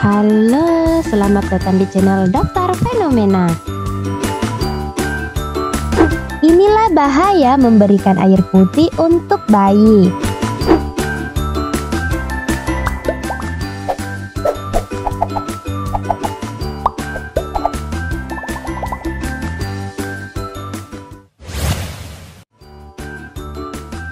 Halo, selamat datang di channel Daftar Fenomena. Inilah bahaya memberikan air putih untuk bayi.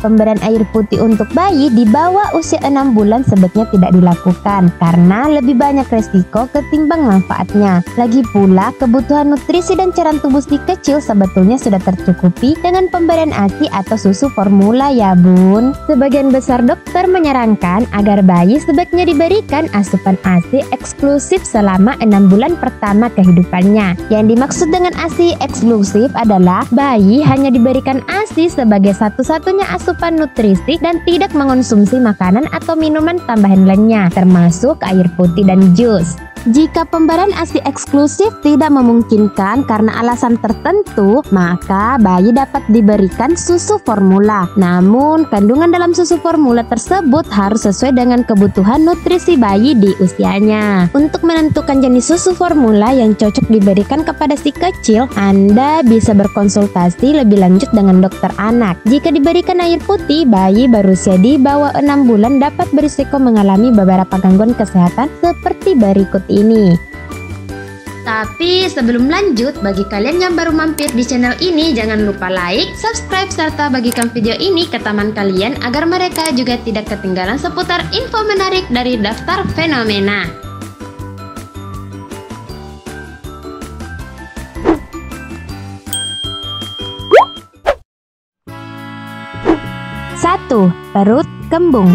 Pemberian air putih untuk bayi di bawah usia 6 bulan sebaiknya tidak dilakukan karena lebih banyak resiko ketimbang manfaatnya. Lagi pula, kebutuhan nutrisi dan cairan tubuh si kecil sebetulnya sudah tercukupi dengan pemberian ASI atau susu formula ya bun. Sebagian besar dokter menyarankan agar bayi sebaiknya diberikan asupan ASI eksklusif selama 6 bulan pertama kehidupannya. Yang dimaksud dengan ASI eksklusif adalah bayi hanya diberikan ASI sebagai satu-satunya asupan nutrisi dan tidak mengonsumsi makanan atau minuman tambahan lainnya, termasuk air putih dan jus. Jika pemberian ASI eksklusif tidak memungkinkan karena alasan tertentu, maka bayi dapat diberikan susu formula. Namun, kandungan dalam susu formula tersebut harus sesuai dengan kebutuhan nutrisi bayi di usianya. Untuk menentukan jenis susu formula yang cocok diberikan kepada si kecil, Anda bisa berkonsultasi lebih lanjut dengan dokter anak. Jika diberikan air putih, bayi berusia di bawah 6 bulan dapat berisiko mengalami beberapa gangguan kesehatan seperti berikut ini. Tapi sebelum lanjut, bagi kalian yang baru mampir di channel ini, jangan lupa like, subscribe, serta bagikan video ini ke teman kalian agar mereka juga tidak ketinggalan seputar info menarik dari Daftar Fenomena. Satu, perut kembung.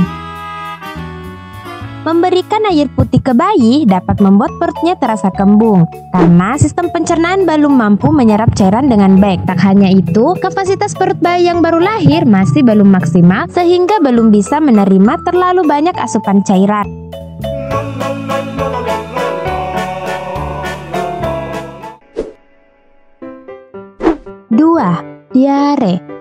Memberikan air putih ke bayi dapat membuat perutnya terasa kembung karena sistem pencernaan belum mampu menyerap cairan dengan baik. Tak hanya itu, kapasitas perut bayi yang baru lahir masih belum maksimal sehingga belum bisa menerima terlalu banyak asupan cairan. Dua, diare.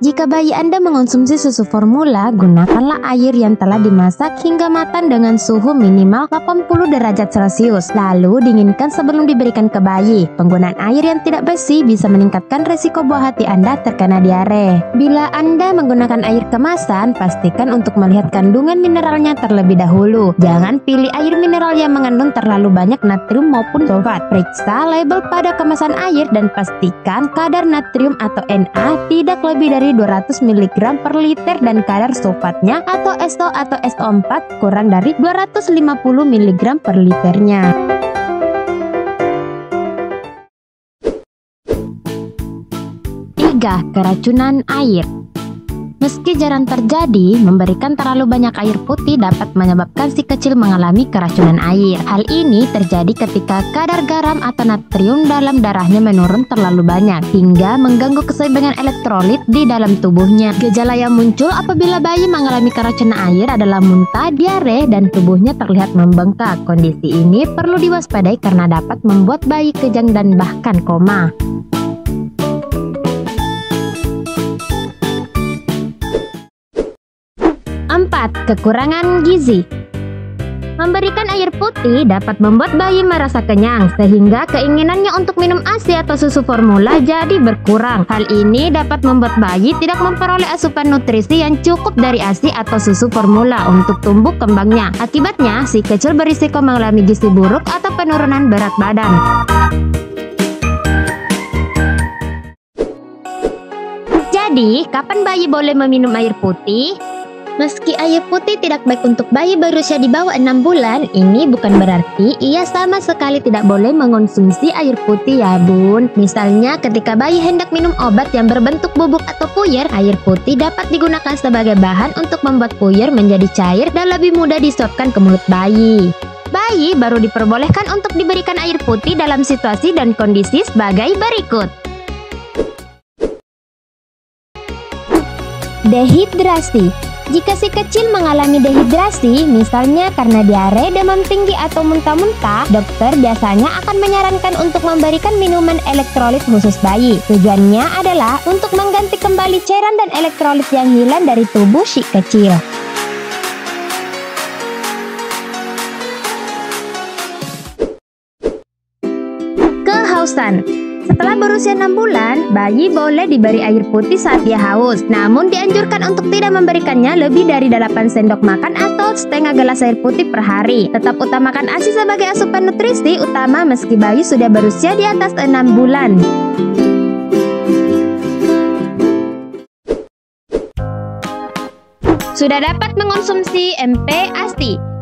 Jika bayi Anda mengonsumsi susu formula, gunakanlah air yang telah dimasak hingga matang dengan suhu minimal 80 derajat Celcius. Lalu dinginkan sebelum diberikan ke bayi. Penggunaan air yang tidak bersih bisa meningkatkan resiko buah hati Anda terkena diare. Bila Anda menggunakan air kemasan, pastikan untuk melihat kandungan mineralnya terlebih dahulu. Jangan pilih air mineral yang mengandung terlalu banyak natrium maupun sulfat. Periksa label pada kemasan air dan pastikan kadar natrium atau Na tidak lebih dari 200 mg per liter dan kadar sulfatnya atau SO atau SO4 kurang dari 250 mg per liternya. Tiga, keracunan air. Meski jarang terjadi, memberikan terlalu banyak air putih dapat menyebabkan si kecil mengalami keracunan air. Hal ini terjadi ketika kadar garam atau natrium dalam darahnya menurun terlalu banyak, hingga mengganggu keseimbangan elektrolit di dalam tubuhnya. Gejala yang muncul apabila bayi mengalami keracunan air adalah muntah, diare, dan tubuhnya terlihat membengkak. Kondisi ini perlu diwaspadai karena dapat membuat bayi kejang dan bahkan koma. 4. Kekurangan gizi. Memberikan air putih dapat membuat bayi merasa kenyang sehingga keinginannya untuk minum ASI atau susu formula jadi berkurang. Hal ini dapat membuat bayi tidak memperoleh asupan nutrisi yang cukup dari ASI atau susu formula untuk tumbuh kembangnya. Akibatnya, si kecil berisiko mengalami gizi buruk atau penurunan berat badan. Jadi, kapan bayi boleh meminum air putih? Meski air putih tidak baik untuk bayi berusia di bawah 6 bulan, ini bukan berarti ia sama sekali tidak boleh mengonsumsi air putih ya bun. Misalnya ketika bayi hendak minum obat yang berbentuk bubuk atau puyer, air putih dapat digunakan sebagai bahan untuk membuat puyer menjadi cair dan lebih mudah disuapkan ke mulut bayi. Bayi baru diperbolehkan untuk diberikan air putih dalam situasi dan kondisi sebagai berikut. Dehidrasi. Jika si kecil mengalami dehidrasi, misalnya karena diare, demam tinggi, atau muntah-muntah, dokter biasanya akan menyarankan untuk memberikan minuman elektrolit khusus bayi. Tujuannya adalah untuk mengganti kembali cairan dan elektrolit yang hilang dari tubuh si kecil. kehausan. Setelah berusia 6 bulan, bayi boleh diberi air putih saat dia haus. Namun dianjurkan untuk tidak memberikannya lebih dari 8 sendok makan atau setengah gelas air putih per hari. Tetap utamakan ASI sebagai asupan nutrisi utama meski bayi sudah berusia di atas 6 bulan. Sudah dapat mengonsumsi MP ASI.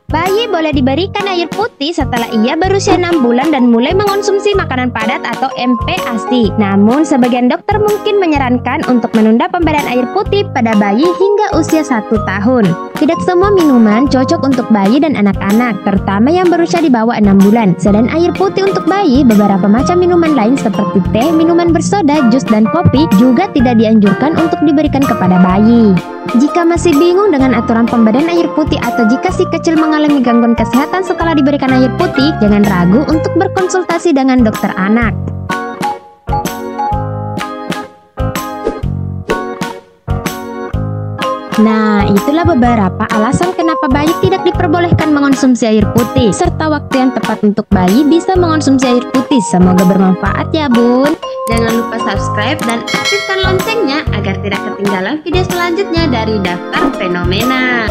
Bayi boleh diberikan air putih setelah ia berusia 6 bulan dan mulai mengonsumsi makanan padat atau MP ASI. Namun, sebagian dokter mungkin menyarankan untuk menunda pemberian air putih pada bayi hingga usia 1 tahun. Tidak semua minuman cocok untuk bayi dan anak-anak, terutama yang berusia di bawah 6 bulan. Selain air putih untuk bayi, beberapa macam minuman lain seperti teh, minuman bersoda, jus, dan kopi juga tidak dianjurkan untuk diberikan kepada bayi. Jika masih bingung dengan aturan pemberian air putih atau jika si kecil mengalami gangguan kesehatan setelah diberikan air putih, jangan ragu untuk berkonsultasi dengan dokter anak. Nah, itulah beberapa alasan kenapa bayi tidak diperbolehkan mengonsumsi air putih, serta waktu yang tepat untuk bayi bisa mengonsumsi air putih. Semoga bermanfaat ya bun. Jangan lupa subscribe dan aktifkan loncengnya agar tidak ketinggalan video selanjutnya dari Daftar Fenomena.